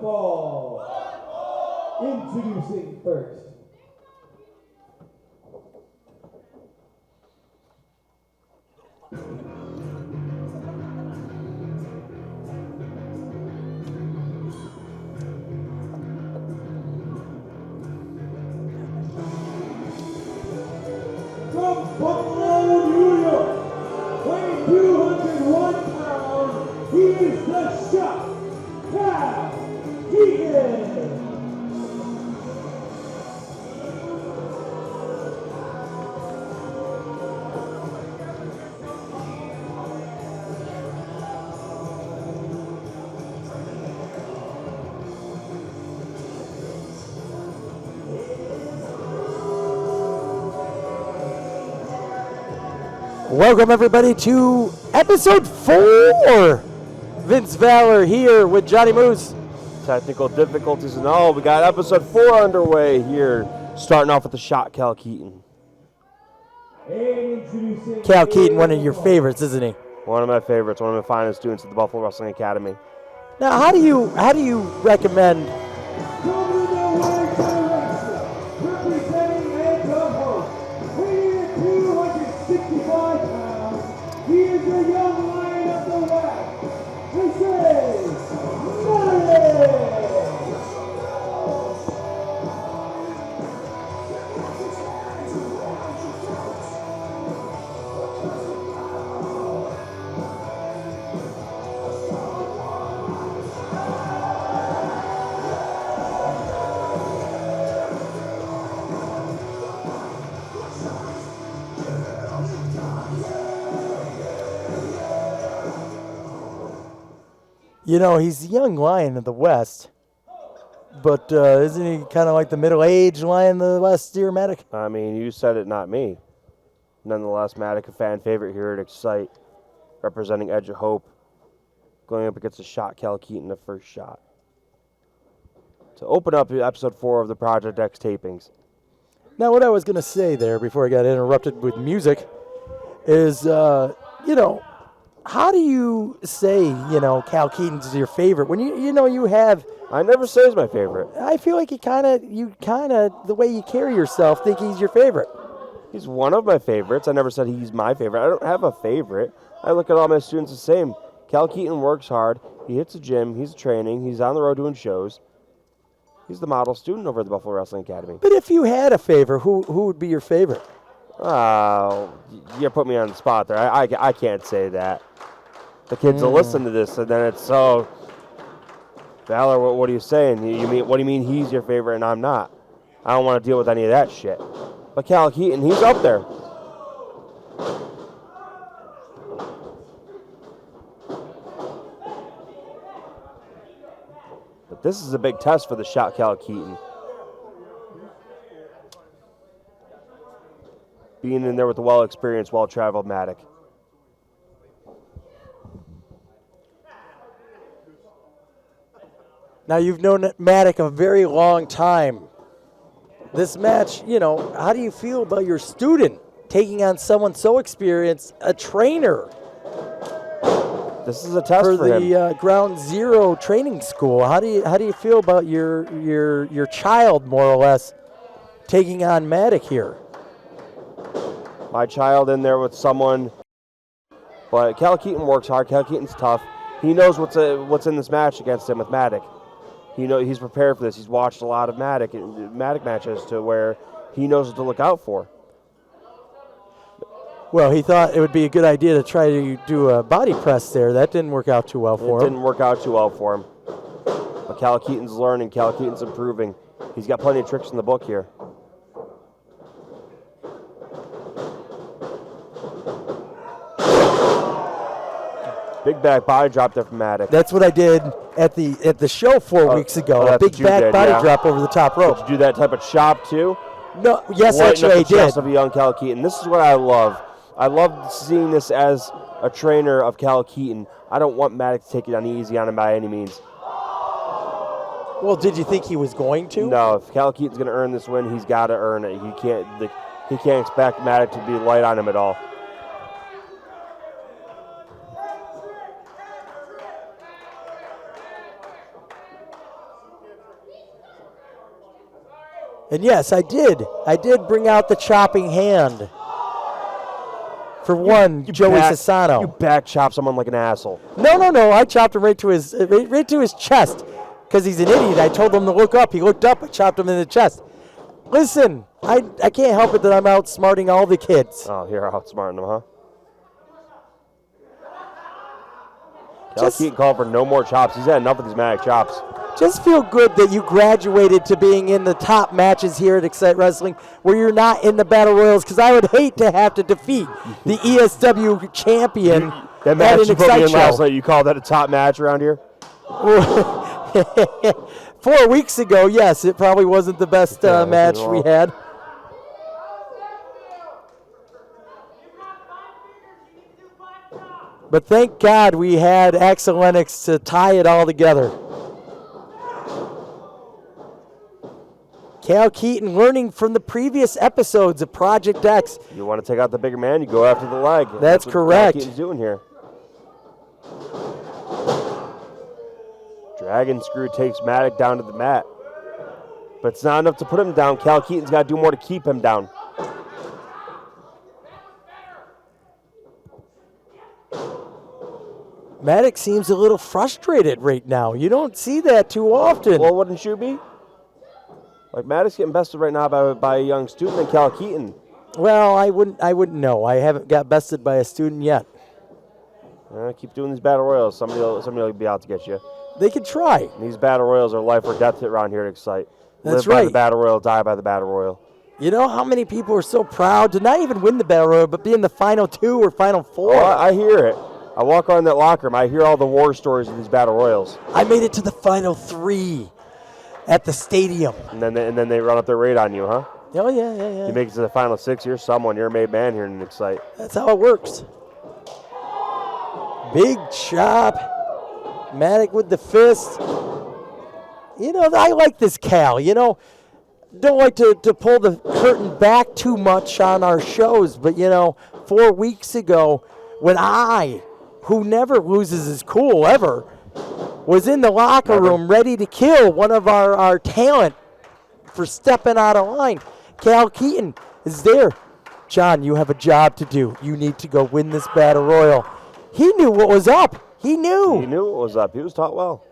Fall. Introducing first. From Buffalo, New York, weighing 201 pounds, he is the Shot Cal Keaton. Welcome everybody to episode 4. Vince Valor here with Johnny Moose. Technical difficulties and all. We got episode 4 underway here. Starting off with the Shot Cal Keaton. Cal Keaton, one of your favorites, isn't he? One of my favorites, one of my finest students at the Buffalo Wrestling Academy. Now, how do you recommend? He is the young lion of the West. This is Mattick. You know, he's the young lion of the West, but isn't he kind of like the middle-aged lion of the West, dear Mattick? I mean, you said it, not me. Nonetheless, Mattick, a fan favorite here at Xcite, representing Edge of Hope, going up against the Shot Cal Keaton, the first shot. To open up episode 4 of the Project X tapings. Now, what I was going to say there before I got interrupted with music is, you know, how do you say, you know, Cal Keaton's your favorite when you have? I never say he's my favorite. I feel like you kind of, the way you carry yourself, think he's your favorite. He's one of my favorites. I never said he's my favorite. I don't have a favorite. I look at all my students the same. Cal Keaton works hard. He hits the gym. He's training. He's on the road doing shows. He's the model student over at the Buffalo Wrestling Academy. But if you had a favorite, who would be your favorite? Oh, you put me on the spot there. I can't say that. The kids will listen to this, and then it's so. Valor, what are you saying? What do you mean he's your favorite and I'm not? I don't want to deal with any of that shit. But Cal Keaton, he's up there. But this is a big test for the Shot Cal Keaton. Being in there with the well-experienced, well-traveled Mattick. Now, you've known Mattick a very long time. This match, you know, how do you feel about your student taking on someone so experienced, a trainer? This is a test for him. the Ground Zero training school. How do you feel about your child, more or less, taking on Mattick here? My child in there with someone, but Cal Keaton works hard. Cal Keaton's tough. He knows what's in this match against him with Mattick. He's prepared for this. He's watched a lot of Mattick matches to where he knows what to look out for. Well, he thought it would be a good idea to try to do a body press there. That didn't work out too well for him. It didn't work out too well for him. But Cal Keaton's learning. Cal Keaton's improving. He's got plenty of tricks in the book here. Big back body drop there from Mattick. That's what I did at the show 4 weeks ago. A big back body drop over the top rope. Did you do that type of chop too? No, yes, actually I did. Of a young Cal Keaton. This is what I love. I love seeing this as a trainer of Cal Keaton. I don't want Mattick to take it easy on him by any means. Well, did you think he was going to? No, if Cal Keaton's going to earn this win, he's got to earn it. He can't expect Mattick to be light on him at all. And yes, I did. I did bring out the chopping hand. For one, Joey Sassano. You back chop someone like an asshole. No. I chopped him right to his chest because he's an idiot. I told him to look up. He looked up. I chopped him in the chest. Listen, I can't help it that I'm outsmarting all the kids. Oh, you're outsmarting them, huh? Cal Keaton called for no more chops. He's had enough of these Mattick chops. Just feel good that you graduated to being in the top matches here at Xcite Wrestling where you're not in the Battle Royals, because I would hate to have to defeat the ESW champion that match you put me in last night, you call that a top match around here? 4 weeks ago, yes, it probably wasn't the best match we had. But thank God we had Axel Lennox to tie it all together. Cal Keaton learning from the previous episodes of Project X. You want to take out the bigger man, you go after the leg. That's correct. Cal Keaton's doing here. Dragon Screw takes Mattick down to the mat. But it's not enough to put him down. Cal Keaton's got to do more to keep him down. Mattick seems a little frustrated right now. You don't see that too often. Well, wouldn't you be? Like, Mattick's getting bested right now by a young student and Cal Keaton. Well, I wouldn't know. I haven't got bested by a student yet. Keep doing these battle royals. Somebody will be out to get you. They could try. And these battle royals are life or death around here at Xcite. That's Live right. by the battle royal, die by the battle royal. You know how many people are so proud to not even win the battle royal, but be in the final 2 or final 4? Oh, I hear it. I walk around that locker room. I hear all the war stories of these battle royals. I made it to the final 3 at the stadium. And then they run up their raid on you, huh? Oh, yeah. You make it to the final 6, you're someone. You're a made man here in Xcite. That's how it works. Big chop. Mattick with the fist. You know, I like this Cal. You know, don't like to pull the curtain back too much on our shows, but, you know, 4 weeks ago, when I, who never loses his cool ever, was in the locker room ready to kill one of our talent for stepping out of line, Cal Keaton is there. John, you have a job to do. You need to go win this battle royal. He knew what was up. He knew. He knew what was up. He was taught well.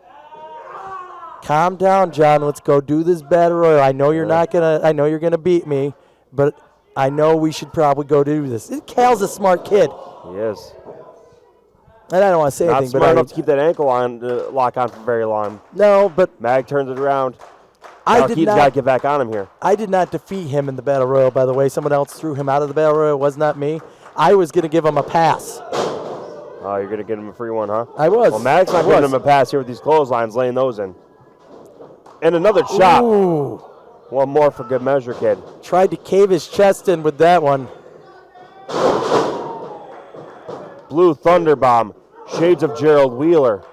Calm down, John. Let's go do this battle royal. I know you're not gonna. I know you're gonna beat me, but I know we should probably go do this. Cal's a smart kid. He is. And I don't want to say Not anything, smart but enough to keep that ankle on lock on for very long. No, but Mag turns it around. I Cal did Keaton's got to get back on him here. I did not defeat him in the battle royal. By the way, someone else threw him out of the battle royal. It was not me. I was gonna give him a pass. Oh, you're gonna give him a free one, huh? I was. Well, Mag's not giving him a pass here with these clotheslines, laying those in. And another chop. Ooh. One more for good measure, kid. Tried to cave his chest in with that one. Blue Thunder Bomb. Shades of Gerald Wheeler.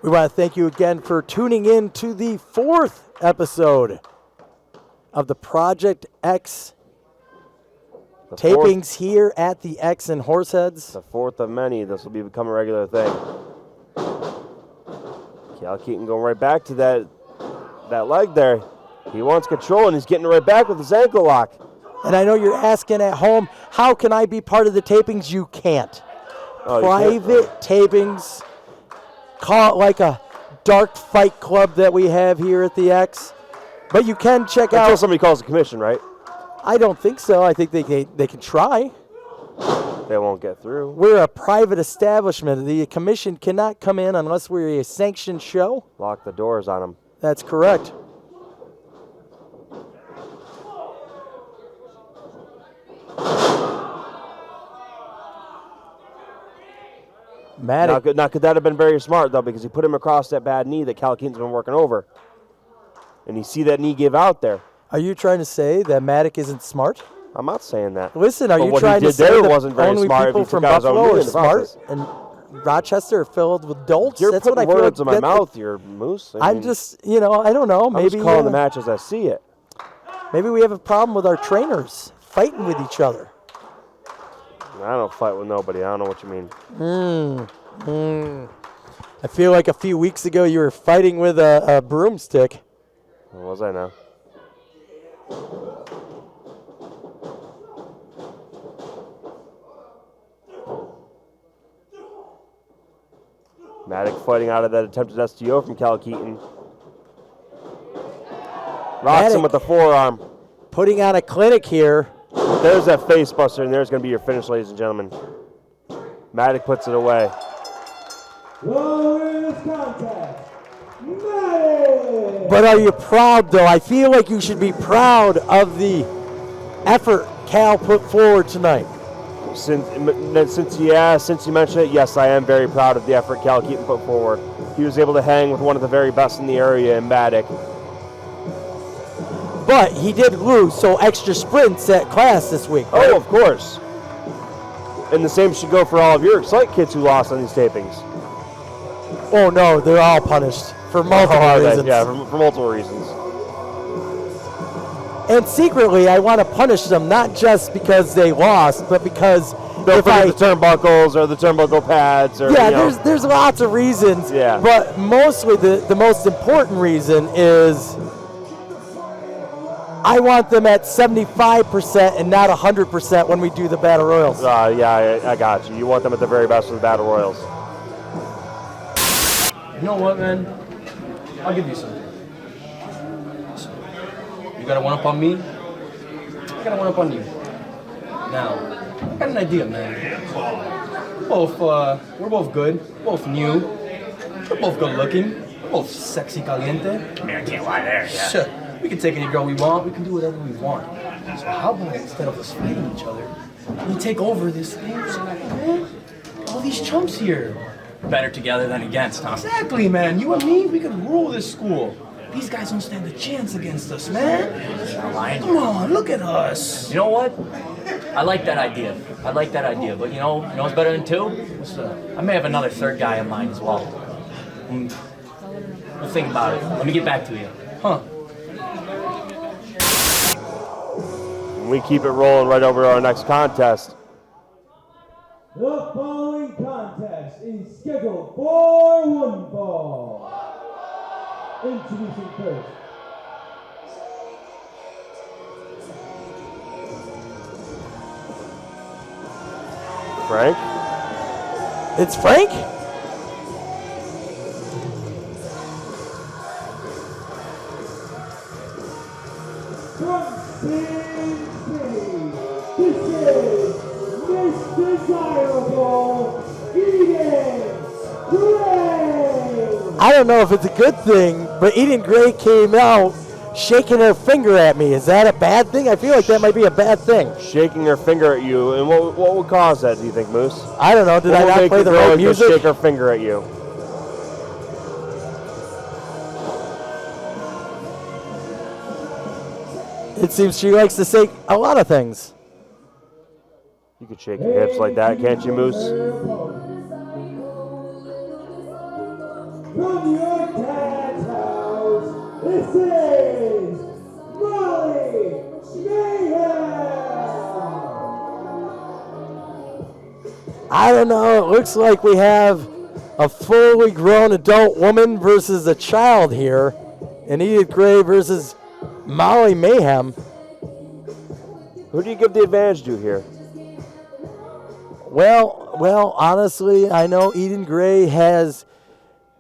We want to thank you again for tuning in to the 4th episode of the Project X tapings here at the X in Horseheads. The 4th of many. This will become a regular thing. Cal Keaton going right back to that leg there. He wants control, and he's getting right back with his ankle lock. And I know you're asking at home, how can I be part of the tapings? You can't. Private tapings. Call it like a dark fight club that we have here at the X. But you can check out. Until somebody calls the commission, right? I don't think so. I think they can try. They won't get through. We're a private establishment. The commission cannot come in unless we're a sanctioned show. Lock the doors on them. That's correct. Mattick. Now, could that have been very smart, though, because he put him across that bad knee that Cal Keaton's been working over. And you see that knee give out there. Are you trying to say that Mattick isn't smart? I'm not saying that. Listen, are but you trying to say there that wasn't very only smart people if he from took out his own Buffalo knee are in the smart process? and Rochester are filled with dolts? You're That's putting what I feel words like in my mouth, you moose. I'm just, I don't know. I'm Maybe just calling the match as I see it. Maybe we have a problem with our trainers fighting with each other. I don't fight with nobody. I don't know what you mean. I feel like a few weeks ago you were fighting with a broomstick. What was I now? Mattick fighting out of that attempted STO from Cal Keaton. Rocks him with the forearm. Putting on a clinic here. There's that face buster, and there's going to be your finish, ladies and gentlemen. Mattick puts it away. But are you proud, though? I feel like you should be proud of the effort Cal put forward tonight. Since you mentioned it, yes, I am very proud of the effort Cal Keaton put forward. He was able to hang with one of the very best in the area in Mattick. But he did lose, so extra sprints at class this week. Right? Oh, of course. And the same should go for all of your Xcite kids who lost on these tapings. Oh, no, they're all punished for multiple reasons. Yeah, for multiple reasons. And secretly, I want to punish them, not just because they lost, but because the turnbuckles or the turnbuckle pads. Or, yeah, there's lots of reasons. Yeah. But mostly the most important reason is I want them at 75% and not 100% when we do the Battle Royals. Yeah, I got you. You want them at the very best of the Battle Royals. You know what, man? I'll give you something. You got a one-up on me? I got a one-up on you. Now, I got an idea, man. We're both good, both new, we're both good-looking, we're both sexy caliente. I mean, I can't lie there, yeah. Sure. We can take any girl we want, we can do whatever we want. So how about instead of us fighting each other, we take over this thing? Man, all these chumps here. Better together than against, huh? Exactly, man. You and me, we could rule this school. These guys don't stand a chance against us, man. Not lying. Come on, look at us. You know what? I like that idea. But you know what's better than two? What's that? I may have another third guy in mind as well. We'll think about it. Let me get back to you. Huh. We keep it rolling right over to our next contest. The following contest is scheduled for one fall. Introducing first. Frank? It's Frank? From Sin City, this is Miss Desirable Eden Gray. I don't know if it's a good thing, but Eden Gray came out shaking her finger at me. Is that a bad thing? I feel like that might be a bad thing. Shaking her finger at you, and what would cause that, do you think, Moose? I don't know. Did I not play the right music? Shake her finger at you. It seems she likes to say a lot of things. You could shake your hips like that, can't you, Moose? From your dad's house, this is Molly Mayhem. I don't know. It looks like we have a fully grown adult woman versus a child here. And Edith Gray versus Molly Mayhem. Who do you give the advantage to here? Well, honestly, I know Eden Gray has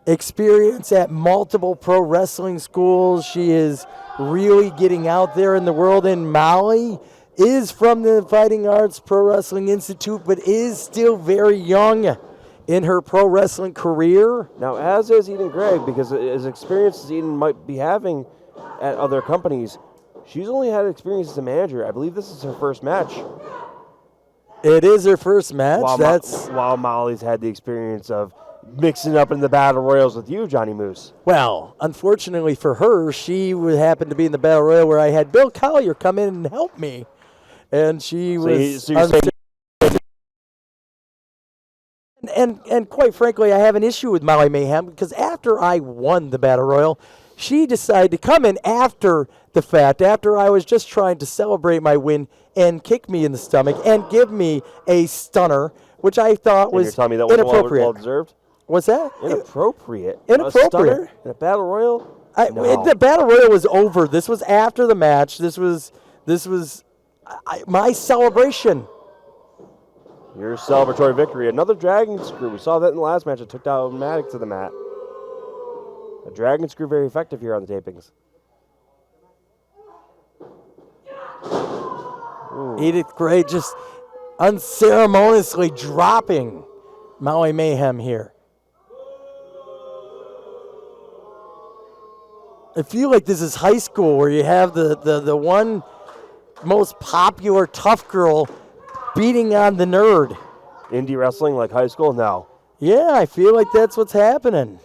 experience at multiple pro wrestling schools. She is really getting out there in the world. And Molly is from the Fighting Arts Pro Wrestling Institute, but is still very young in her pro wrestling career. Now, as is Eden Gray, because as experience as Eden might be having at other companies, she's only had experience as a manager. I believe this is her first match. It is her first match. While Molly's had the experience of mixing up in the Battle Royals with you, Johnny Moose. Well, unfortunately for her, she would happen to be in the Battle Royal where I had Bill Collier come in and help me. And she was... And quite frankly, I have an issue with Molly Mayhem because after I won the Battle Royal, she decided to come in after the fact, after I was just trying to celebrate my win, and kick me in the stomach and give me a stunner, which I thought And you're was telling me that wasn't inappropriate. well deserved? What's that? Inappropriate. Inappropriate. A stunner in a battle royal? No. The battle royal was over. This was after the match. This was my celebration. Your celebratory victory. Another dragon screw. We saw that in the last match. It took down Mattick to the mat. A dragon screw very effective here on the tapings. Ooh. Edith Gray just unceremoniously dropping Maui Mayhem here. I feel like this is high school where you have the one most popular tough girl beating on the nerd. Indie wrestling like high school? No. Yeah, I feel like that's what's happening.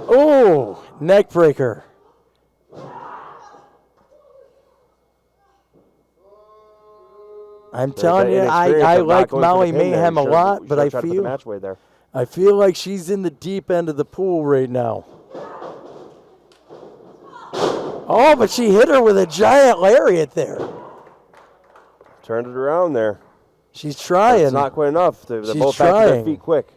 Oh, neck breaker. I'm telling you, I like Maui Mayhem a lot, but I feel like she's in the deep end of the pool right now. Oh, but she hit her with a giant lariat there. Turned it around there. She's trying. It's not quite enough. They're She's both back to trying. their feet quick.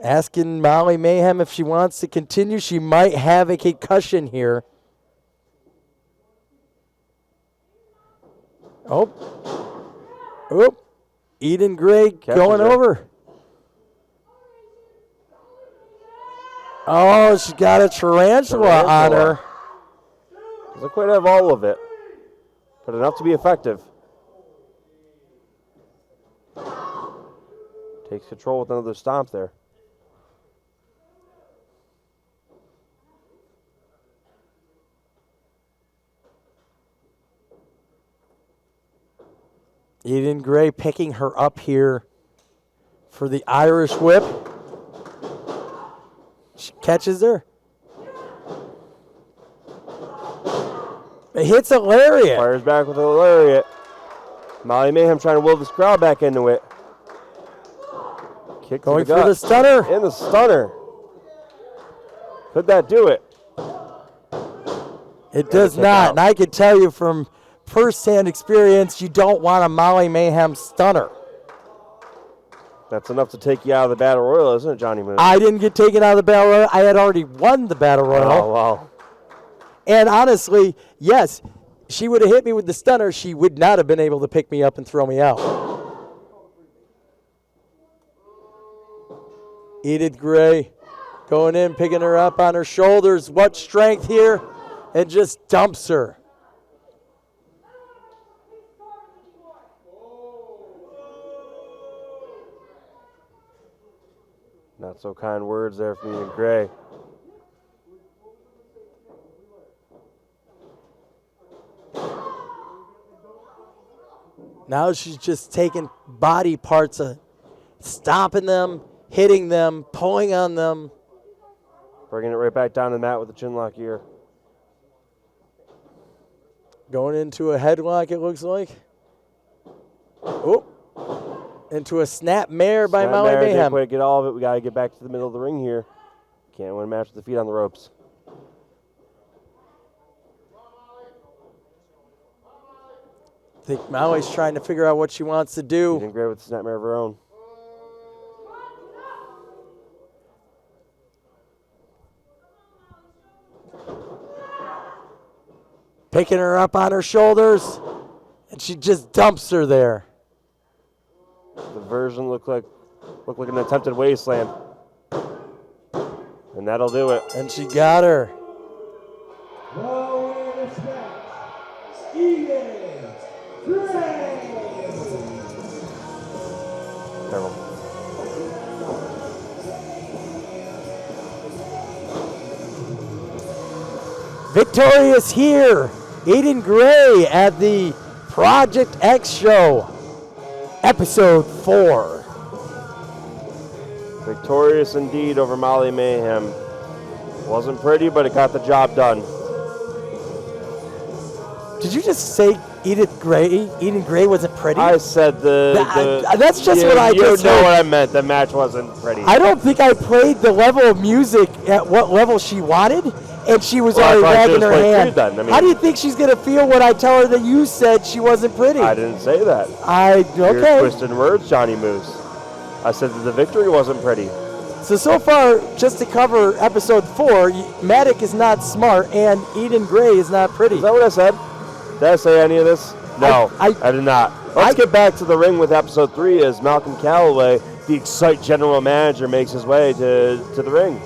Asking Maui Mayhem if she wants to continue. She might have a concussion here. Oh. Oh. Eden Gray going over. Oh, she's got a tarantula on her. Doesn't quite have all of it, but enough to be effective. Takes control with another stomp there. Eden Gray picking her up here for the Irish whip. She catches her. It hits a lariat. Fires back with a lariat. Maui Mayhem trying to will this crowd back into it. Kick Going to the for gut. the stunner. And the stunner. Could that do it? It does not. And I can tell you from first-hand experience, you don't want a Maui Mayhem stunner. That's enough to take you out of the Battle Royal, isn't it, Johnny Moon? I didn't get taken out of the Battle Royal. I had already won the Battle Royal. Oh, wow. And honestly, yes, she would have hit me with the stunner. She would not have been able to pick me up and throw me out. Edith Gray going in, picking her up on her shoulders. What strength here. And just dumps her. Not so kind words there from Edith Gray. Now she's just taking body parts, stomping them, hitting them, pulling on them. Bringing it right back down to the mat with the chin lock here. Going into a headlock, it looks like. Oh, into a snap mare by Maui Didn't Mayhem. quite get all of it. We got to get back to the middle of the ring here. Can't win a match with the feet on the ropes. I think Maui's trying to figure out what she wants to do. Edith Gray with the snapmare of her own. Picking her up on her shoulders, and she just dumps her there. The version looked like an attempted wasteland. And that'll do it. And she got her. Now in this match, Eden Gray. Terrible. Victorious here, Eden Gray at the Project X show, episode 4. Victorious indeed over Maui Mayhem. Wasn't pretty, but it got the job done. Did you just say Eden Gray wasn't pretty? I said that's just what I just You know heard. what I meant. The match wasn't pretty. I don't think I played the level of music at what level she wanted, and she was already wagging her hand. Then. I mean, how do you think she's going to feel when I tell her that you said she wasn't pretty? I didn't say that. Okay. You're twisting words, Johnny Moose. I said that the victory wasn't pretty. So far, just to cover episode 4, Mattick is not smart, and Eden Gray is not pretty. Is that what I said? Did I say any of this? No, I did not. Let's get back to the ring with episode 3 as Malcolm Calloway, the Xcite general manager, makes his way to the ring.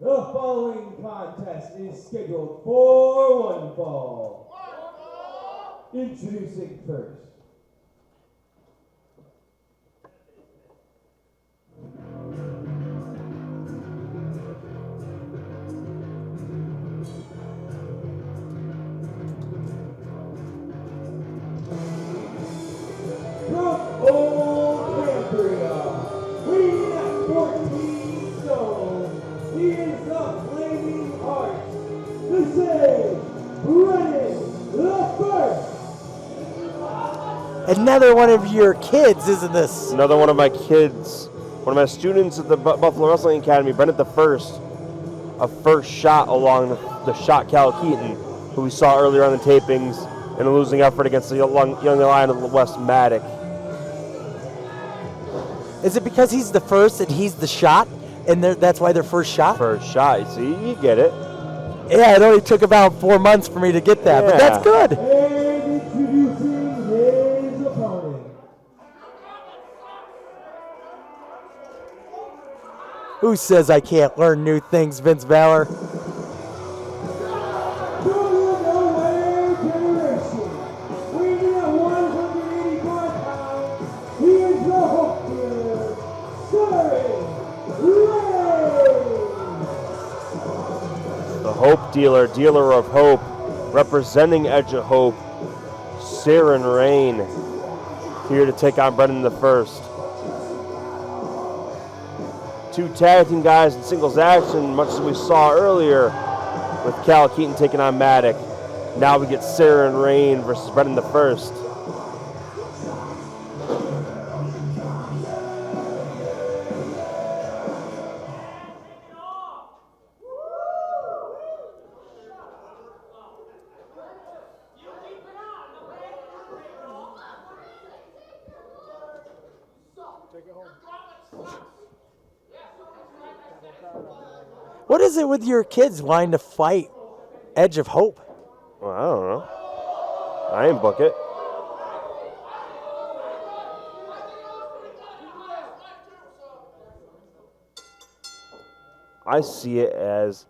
The following contest is scheduled for one fall. Introducing first. From Old Cambria, weighing at 14 stones, he is the Flaming Heart. This is Brennen the First. Another one of your kids, isn't this? Another one of my kids, one of my students at the Buffalo Wrestling Academy, Brennen the First, a first shot along the shot Cal Keaton, who we saw earlier on the tapings in a losing effort against the young lion of the West, Mattick. Is it because he's the first and he's the shot, and that's why they're first shot? First shot, see, you get it. Yeah, it only took about 4 months for me to get that, but that's good. And introducing his opponent. Who says I can't learn new things, Vince Valor? Hope dealer, dealer of hope, representing Edge of Hope, Cerin Rahne, here to take on Brennen the First. 2 tag team guys in singles action, much as we saw earlier with Cal Keaton taking on Mattick. Now we get Cerin Rahne versus Brennen the First. What is it with your kids wanting to fight Edge of Hope? Well, I don't know. I ain't book it. I see it as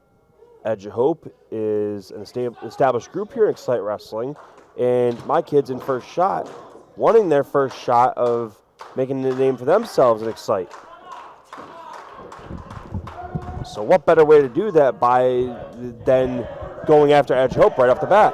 Edge of Hope is an established group here in Xcite Wrestling, and my kids in first shot, wanting their first shot of making a name for themselves in Xcite. So what better way to do that than going after Edge of Hope right off the bat?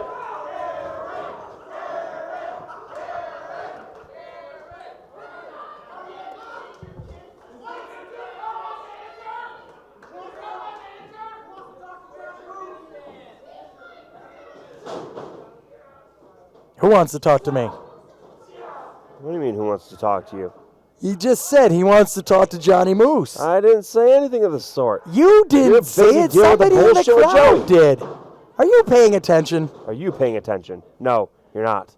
Who wants to talk to me? What do you mean, who wants to talk to you? He just said he wants to talk to Johnny Moose. I didn't say anything of the sort. You didn't say it. Somebody in the crowd did. Are you paying attention? Are you paying attention? No, you're not.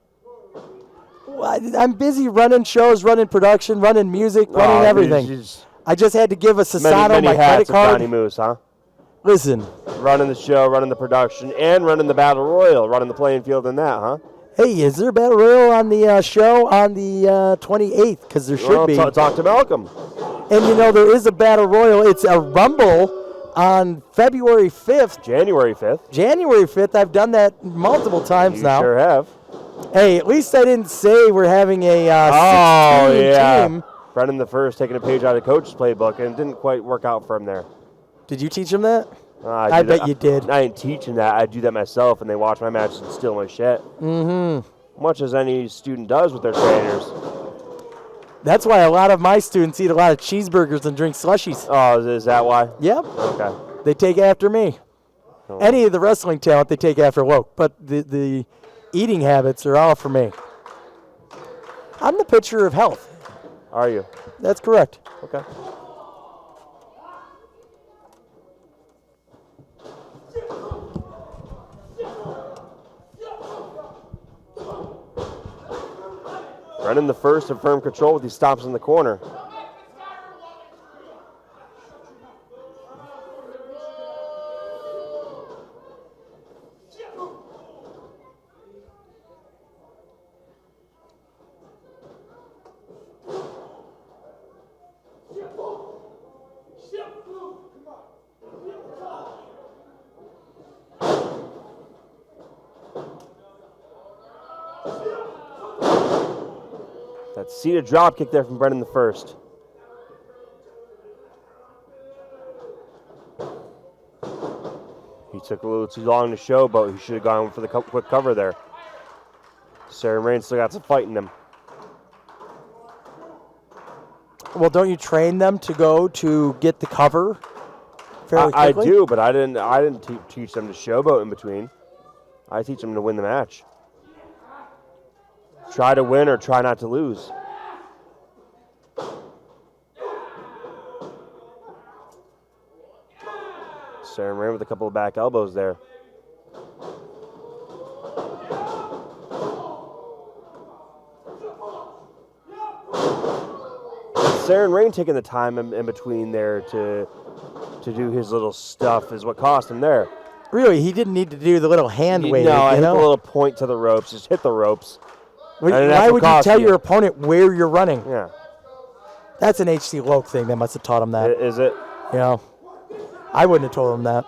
Well, I'm busy running shows, running production, running music, running everything. I just had to give a Sasato my credit card. Johnny Moose, huh? Listen. Running the show, running the production, and running the Battle Royal, running the playing field in that, huh? Hey, is there a Battle Royal on the show on the 28th? Because there should be. Talk to Malcolm. And, you know, there is a Battle Royal. It's a Rumble on February 5th. January 5th. January 5th. I've done that multiple times now. You sure have. Hey, at least I didn't say we're having a 16 team. Brennen the First taking a page out of Coach's playbook, and it didn't quite work out for him there. Did you teach him that? I bet you did. I ain't teaching that. I do that myself, and they watch my matches and steal my shit. Mm-hmm. Much as any student does with their trainers. That's why a lot of my students eat a lot of cheeseburgers and drink slushies. Oh, is that why? Yep. Okay. They take after me. Any of the wrestling talent, they take after Woke. But the eating habits are all for me. I'm the picture of health. Are you? That's correct. Okay. Brennen the first in firm control with these stops in the corner. That seated drop kick there from Brennen the first. He took a little too long to showboat. He should have gone for the quick cover there. Cerin still got some fight in him. Well, don't you train them to go to get the cover fairly I quickly? do, but I didn't teach them to showboat in between. I teach them to win the match. Try to win or try not to lose. Cerin with a couple of back elbows there. Cerin taking the time in between there to do his little stuff is what cost him there. Really, he didn't need to do the little hand wave. No, I you hit know? the little point to the ropes. Just hit the ropes. Why would you tell your opponent where you're running? Yeah. That's an HC Loke thing. They must have taught him that. Is it? You know, I wouldn't have told him that.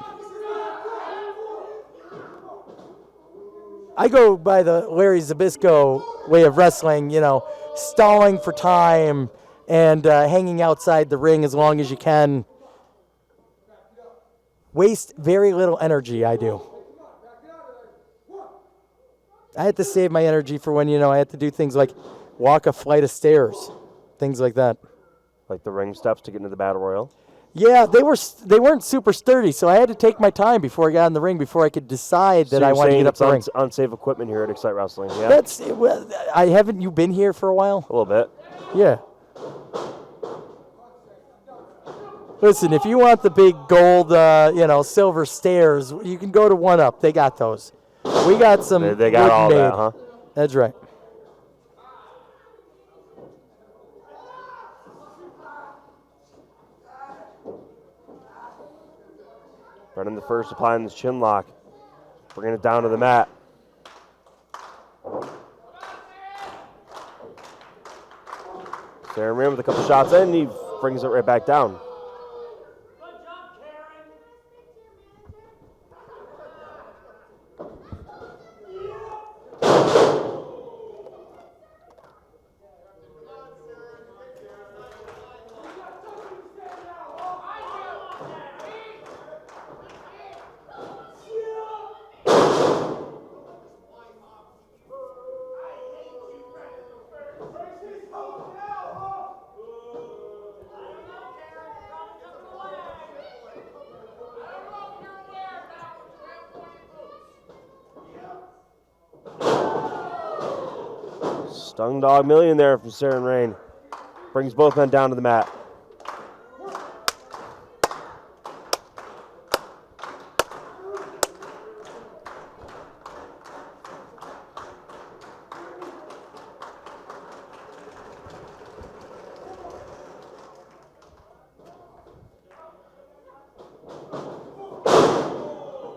I go by the Larry Zbyszko way of wrestling, you know, stalling for time and hanging outside the ring as long as you can. Waste very little energy, I do. I had to save my energy for when, you know, I had to do things like walk a flight of stairs, things like that. Like the ring steps to get into the Battle Royal? Yeah, they weren't super sturdy, so I had to take my time before I got in the ring before I could decide that I wanted to get up the ring. Unsafe equipment here at Xcite Wrestling, yeah? Haven't you been here for a while? A little bit. Yeah. Listen, if you want the big gold, silver stairs, you can go to One Up. They got those. We got some. They got all that, huh? That's right. Brennen the first applying this chin lock. Bringing it down to the mat. Cerin with a couple shots in, he brings it right back down. Stung Dog Million there from Cerin. Brings both men down to the mat.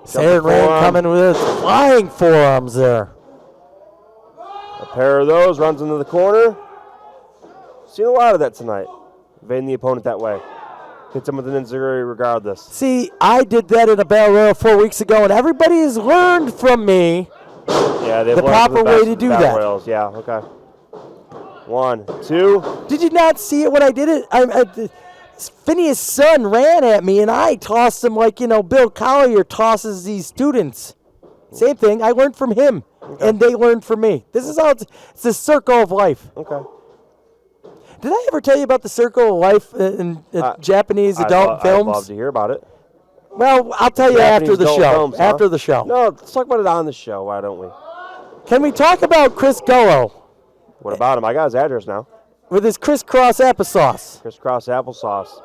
Cerin coming with flying forearms there. A pair of those runs into the corner. Seen a lot of that tonight. Evading the opponent that way. Hits him with an enziguri regardless. See, I did that in a Battle Royal 4 weeks ago, and everybody has learned from me the proper way to do that. Royals. Yeah, okay. 1, 2. Did you not see it when I did it? Phineas' son ran at me, and I tossed him like, Bill Collier tosses these students. Same thing. I learned from him, and they learned from me. This is how it's the circle of life. Okay. Did I ever tell you about the Circle of Life in Japanese adult films? I'd love to hear about it. Well, I'll tell you Japanese after the adult show. films, huh? After the show. No, let's talk about it on the show. Why don't we? Can we talk about Chris Gullo What about him? I got his address now. with his crisscross applesauce? Crisscross applesauce.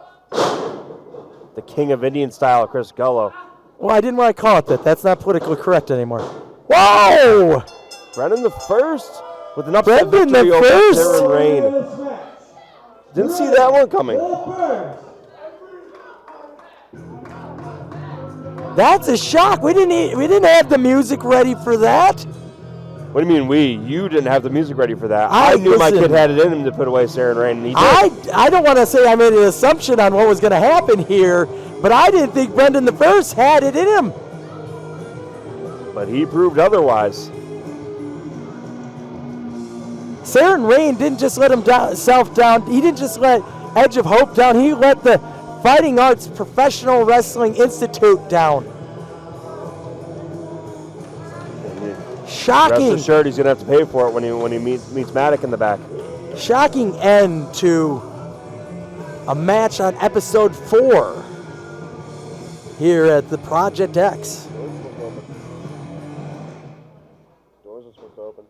The king of Indian style, Chris Gullo. Well, I didn't want to call it that. That's not politically correct anymore. Whoa! Brennen the first with an upset Brennen victory the over first? Cerin Rahne. This match. Didn't see that one coming. The first. That's a shock. We didn't have the music ready for that. What do you mean we? You didn't have the music ready for that. I I knew my listen. kid had it in him to put away Cerin Rahne, and he did. I don't want to say I made an assumption on what was going to happen here, but I didn't think Brendan the First had it in him. But he proved otherwise. Cerin Rahne didn't just let himself down. He didn't just let Edge of Hope down. He let the Fighting Arts Professional Wrestling Institute down. Shocking. Rest assured he's going to have to pay for it when he meets Mattick in the back. Shocking end to a match on episode 4 here at the Project X. Doors are supposed to open.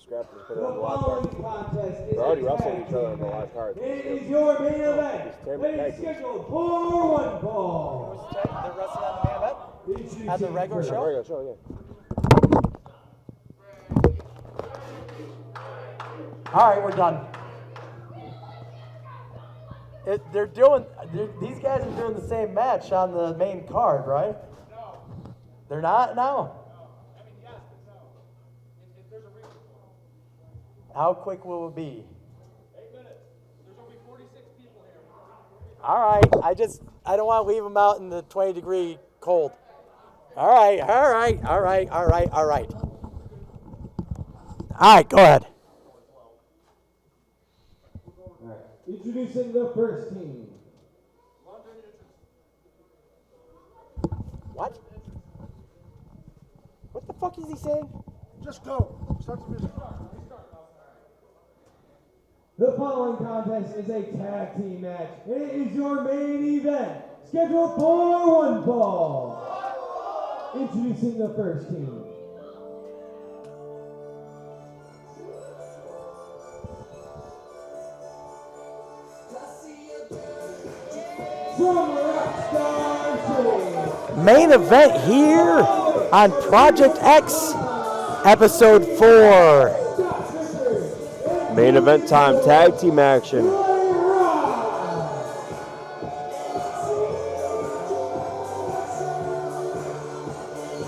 Scrap and put it The on the live following card. contest is They're already a wrestling tag each other on team the live card. match. It is your main event. These It is scheduled for one fall. They're wrestling on the main event? At the regular show? Regular show, yeah. All right, we're done. These guys are doing the same match on the main card, right? No. They're not? No. How quick will it be? 8 minutes. There's only 46 people here. All right. I don't want to leave them out in the 20-degree cold. All right. All right. All right, go ahead. Introducing the first team. What? What the fuck is he saying? Just go. Start the music. The following contest is a tag team match. It is your main event, scheduled for one fall. Introducing the first team. From Rockstar City. Main event here on Project X, episode 4. Main event time, tag team action.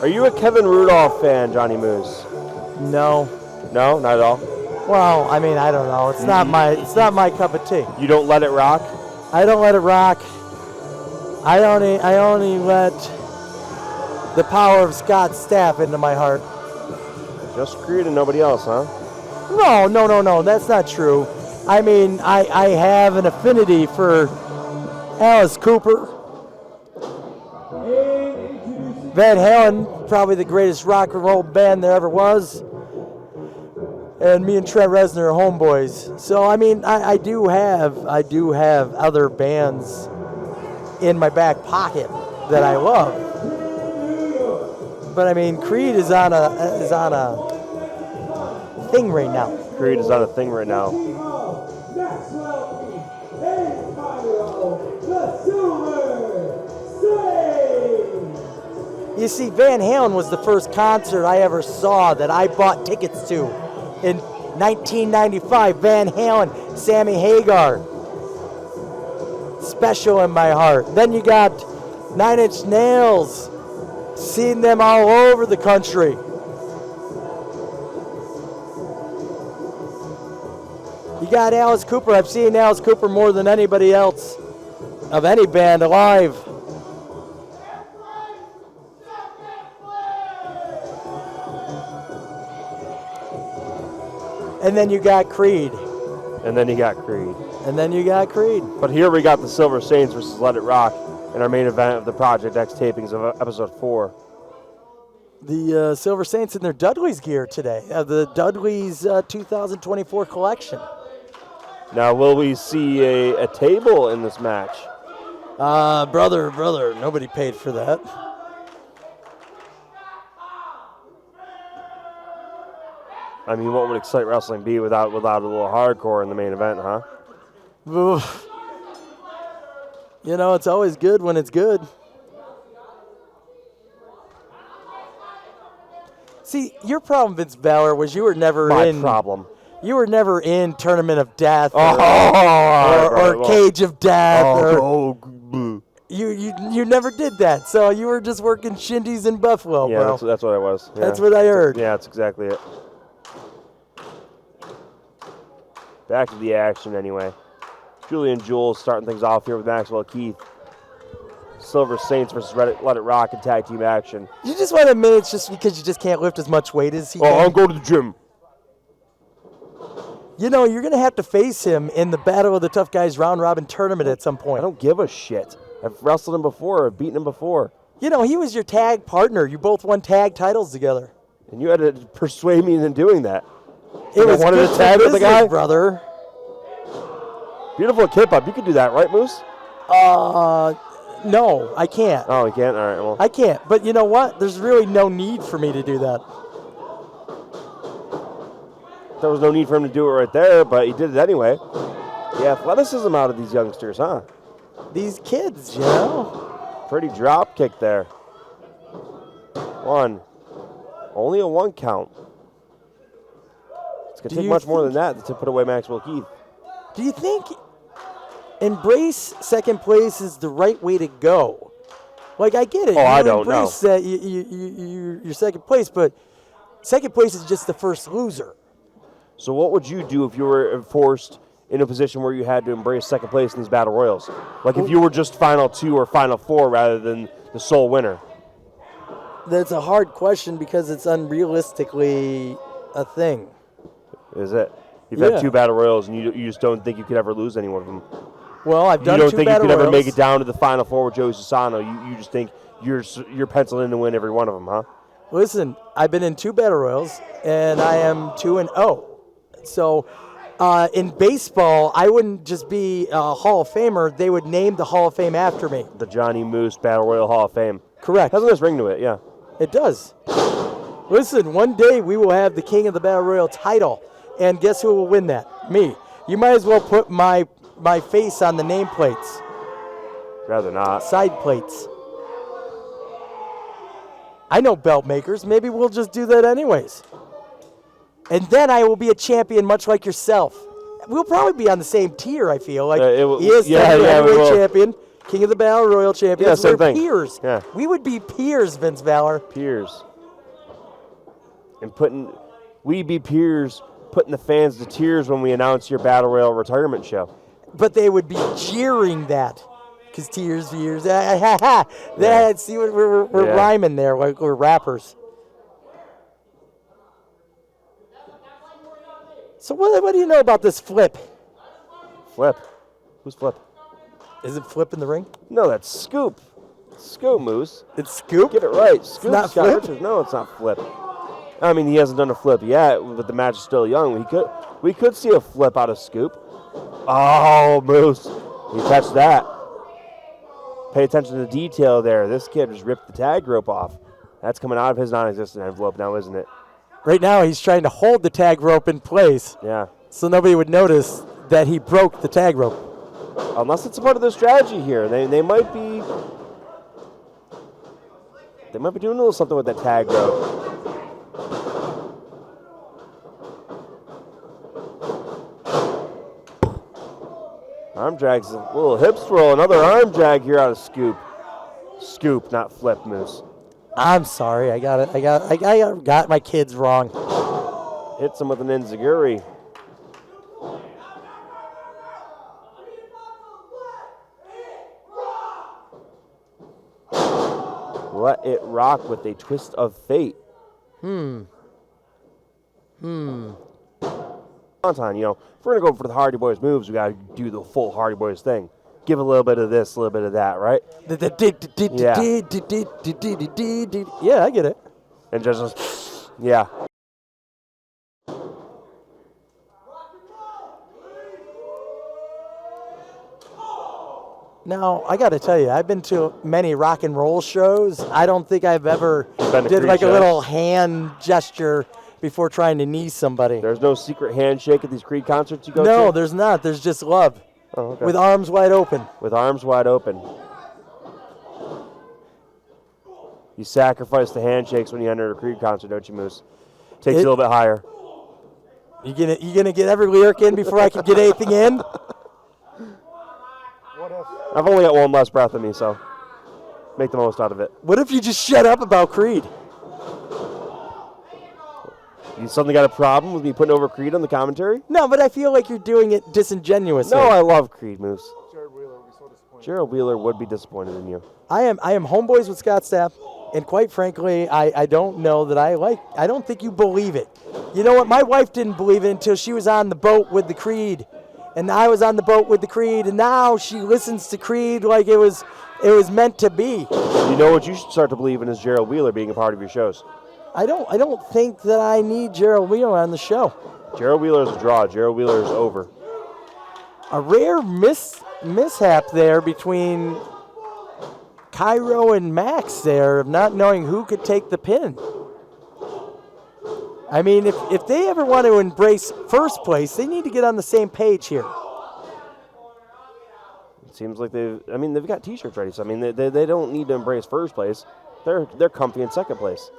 Are you a Kevin Rudolph fan, Johnny Moose? No. No, not at all. Well, I mean, I don't know. It's not my cup of tea. You don't let it rock? I don't let it rock. I only let the power of Scott's staff into my heart. Just Creed and nobody else, huh? No. That's not true. I mean, I have an affinity for Alice Cooper. Van Halen, probably the greatest rock and roll band there ever was. And me and Trent Reznor are homeboys. So I mean, I do have other bands in my back pocket that I love. But I mean, Creed is on a thing right now. Creed is on a thing right now. You see, Van Halen was the first concert I ever saw that I bought tickets to in 1995. Van Halen, Sammy Hagar. Special in my heart. Then you got 9 Inch Nails. Seen them all over the country. You got Alice Cooper. I've seen Alice Cooper more than anybody else of any band alive. And then you got Creed. And then you got Creed. And then you got Creed. But here we got the Silver Saints versus Let It Rock in our main event of the Project X tapings of episode 4. The Silver Saints in their Dudley's gear today. The Dudley's 2024 collection. Now, will we see a table in this match? Brother, nobody paid for that. I mean, what would Xcite Wrestling be without a little hardcore in the main event, huh? Oof. You know, it's always good when it's good. See, your problem, Vince Balor, was you were never My in. problem. You were never in Tournament of Death or Cage of Death. Boo. You never did that. So you were just working shindies in Buffalo, Yeah, bro. that's what I was. Yeah. That's what I heard. Yeah, that's exactly it. Back to the action anyway. Julian Jules starting things off here with Maxwell Keith. Silver Saints versus Let It Rock in tag team action. You just want to admit it's just because you just can't lift as much weight as he can? I'll go to the gym. You know, you're going to have to face him in the Battle of the Tough Guys round robin tournament at some point. I don't give a shit. I've wrestled him before. I've beaten him before. You know, he was your tag partner. You both won tag titles together. And you had to persuade me into doing that. It was wanted good to tag for with the business, guy? brother. Beautiful kip up. You could do that, right, Moose? No, I can't. Oh, you can't? All right, well. I can't. But you know what? There's really no need for me to do that. There was no need for him to do it right there, but he did it anyway. The athleticism out of these youngsters, huh? These kids, you know? Pretty drop kick there. One. Only a 1 count. It's going to take much more than that to put away Maxwell Keith. Do you think embrace second place is the right way to go? Like, I get it. I don't know. Embrace that you're second place, but second place is just the first loser. So what would you do if you were forced in a position where you had to embrace second place in these battle royals? Like if you were just final 2 or final 4 rather than the sole winner? That's a hard question because it's unrealistically a thing. Is it? You've had 2 battle royals and you just don't think you could ever lose any one of them. Well, I've done 2 battle royals. You don't think you could ever make it down to the final 4 with Joey Sassano. You just think you're penciled in to win every one of them, huh? Listen, I've been in 2 battle royals and I am 2-0. So in baseball, I wouldn't just be a Hall of Famer. They would name the Hall of Fame after me. The Johnny Moose Battle Royal Hall of Fame. Correct. Has a nice ring to it, yeah. It does. Listen, one day we will have the King of the Battle Royal title. And guess who will win that? Me. You might as well put my face on the nameplates. Rather not. Side plates. I know belt makers. Maybe we'll just do that anyways. And then I will be a champion much like yourself. We'll probably be on the same tier, I feel. Like he is the heavyweight champion, King of the Battle Royal champion. Yeah, same We're thing. peers. Yeah. We would be peers, Vince Balor. Peers. And we'd be peers putting the fans to tears when we announce your Battle Royal retirement show. But they would be jeering that. Because tears. See what we're rhyming there, like we're rappers. So what do you know about this Flip? Flip? Who's Flip? Is it Flip in the ring? No, that's Scoop. Scoop, Moose. It's Scoop? Get it right. Scoop, not Scott Flip? Richards. No, it's not Flip. I mean, he hasn't done a flip yet, but the match is still young. We could see a flip out of Scoop. Oh, Moose. He touched that. Pay attention to the detail there. This kid just ripped the tag rope off. That's coming out of his non-existent envelope now, isn't it? Right now, he's trying to hold the tag rope in place. Yeah. So nobody would notice that he broke the tag rope. Unless it's a part of the strategy here. They might be doing a little something with that tag rope. Arm drag's a little hip swirl. Another arm drag here out of Scoop. Scoop, not Flip, Moose. I'm sorry. I got my kids wrong. Hits him with an enziguri. Let it rock with a twist of fate. If we're going to go for the Hardy Boys moves, we got to do the full Hardy Boys thing. Give a little bit of this, a little bit of that, right? Yeah, I get it. And just, yeah. Now, I got to tell you, I've been to many rock and roll shows. I don't think I've ever did like a little hand gesture before trying to knee somebody. There's no secret handshake at these Creed concerts you go to? No, there's not. There's just love. Oh, okay. With arms wide open. With arms wide open. You sacrifice the handshakes when you enter a Creed concert, don't you, Moose? Takes you a little bit higher. You gonna get every lyric in before I can get anything in? I've only got one less breath in me, so make the most out of it. What if you just shut up about Creed? You suddenly got a problem with me putting over Creed on the commentary? No, but I feel like you're doing it disingenuously. No, I love Creed, Moose. Jared Wheeler would be so disappointed. Gerald Wheeler would be disappointed in you. I am homeboys with Scott Stapp, and quite frankly, I don't know that I don't think you believe it. You know what? My wife didn't believe it until she was on the boat with the Creed. And I was on the boat with the Creed, and now she listens to Creed like it was meant to be. You know what you should start to believe in is Gerald Wheeler being a part of your shows. I don't think that I need Gerald Wheeler on the show. Gerald Wheeler's a draw. Gerald Wheeler is over. A rare mishap there between Cairo and Max there of not knowing who could take the pin. I mean, if they ever want to embrace first place, they need to get on the same page here. It seems like they've got T-shirts ready, so I mean, they don't need to embrace first place. They're comfy in second place.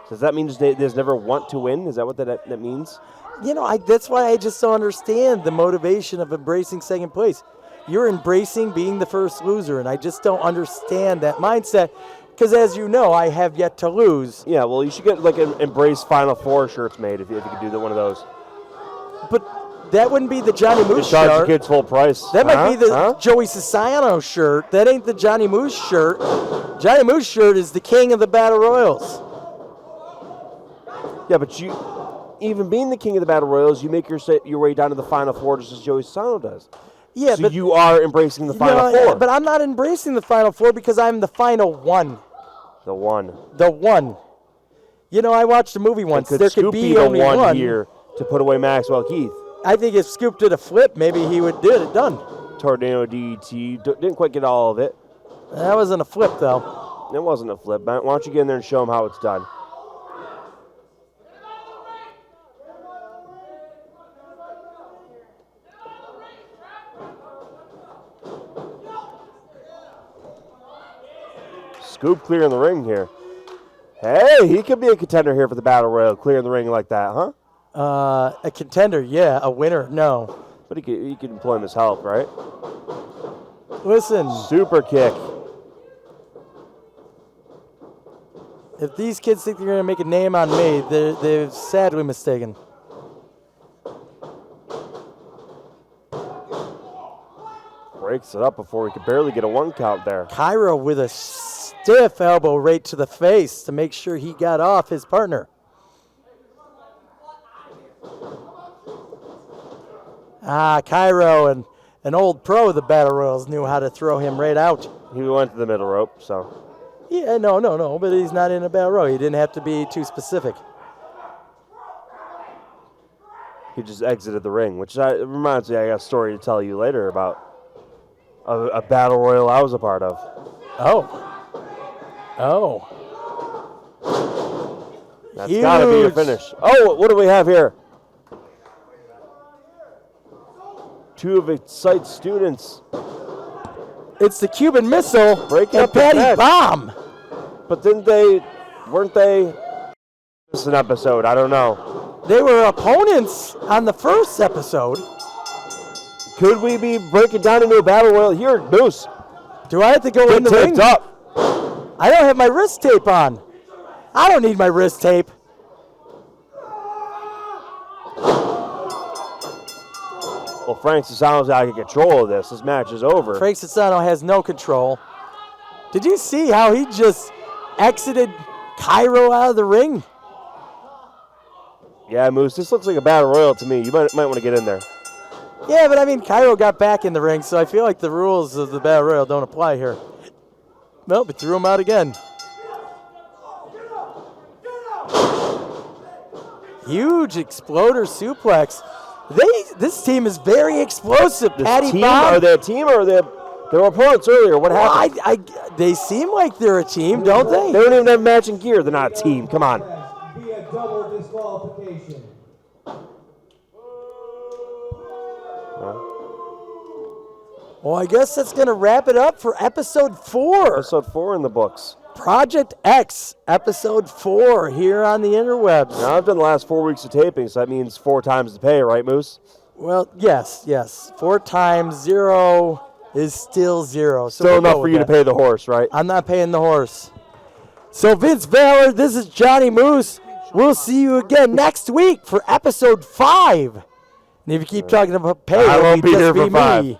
Does that mean they just never want to win? Is that what that means? You know, that's why I just don't understand the motivation of embracing second place. You're embracing being the first loser, and I just don't understand that mindset. Because as you know, I have yet to lose. Yeah, well, you should get like an Embrace Final Four shirts made if you could do one of those. But that wouldn't be the Johnny Moose Just charge shirt. the kids full price. That might be the Joey Siciliano shirt. That ain't the Johnny Moose shirt. Johnny Moose shirt is the king of the Battle Royals. Yeah, but you, even being the king of the Battle Royals, you make your way down to the Final Four just as Joey Siciliano does. Yeah, so but you are embracing the Final Four. But I'm not embracing the Final Four because I'm the final one. The one. The one. You know, I watched a movie once. Could There Scoop could be the only one here to put away Maxwell Keith. I think if Scoop did a flip, maybe he would do it. Done. Tornado DET. Didn't quite get all of it. That wasn't a flip, though. It wasn't a flip. Why don't you get in there and show them how it's done? Scoop clearing the ring here. Hey, he could be a contender here for the Battle Royal, clearing the ring like that, huh? A contender, yeah. A winner, no. But he could employ him as help, right? Listen. Super kick. If these kids think they're going to make a name on me, they're sadly mistaken. Breaks it up before he could barely get a one count there. Cairo with a stiff elbow right to the face to make sure he got off his partner. Cairo and an old pro of the Battle Royals knew how to throw him right out. He went to the middle rope, so. Yeah, no, but he's not in a Battle Royal. He didn't have to be too specific. He just exited the ring, which reminds me, I got a story to tell you later about a Battle Royal I was a part of. Oh. That's got to be your finish. Oh, what do we have here? Two of Xcite students. It's the Cuban Missile Breaking and up the Patty match. Bomb. But weren't they? This is an episode, I don't know. They were opponents on the first episode. Could we be breaking down into a Battle Royal here, Moose? Do I have to go in the ring? Taped up. I don't have my wrist tape on. I don't need my wrist tape. Well, Frank Cesano's got to get control of this. This match is over. Frank Cesano has no control. Did you see how he just exited Cairo out of the ring? Yeah, Moose, this looks like a Battle Royal to me. You might want to get in there. Yeah, but I mean, Cairo got back in the ring, so I feel like the rules of the Battle Royal don't apply here. Nope, it threw him out again. Huge exploder suplex. This team is very explosive. This Patty team? Bob. Are they a team or are they their opponents earlier? What happened? They seem like they're a team, don't they? They don't even have matching gear. They're not a team. Come on. Via double disqualification. Well, I guess that's going to wrap it up for episode 4. Episode 4 in the books. Project X, episode 4 here on the interwebs. Now, I've done the last 4 weeks of taping, so that means 4 times the pay, right, Moose? Well, yes. 4 times 0 is still 0. So Still enough for you to pay the horse, right? I'm not paying the horse. So, Vince Valor, this is Johnny Moose. We'll see you again next week for episode 5. And if you keep talking about pay, I it'll won't be just here for me. 5.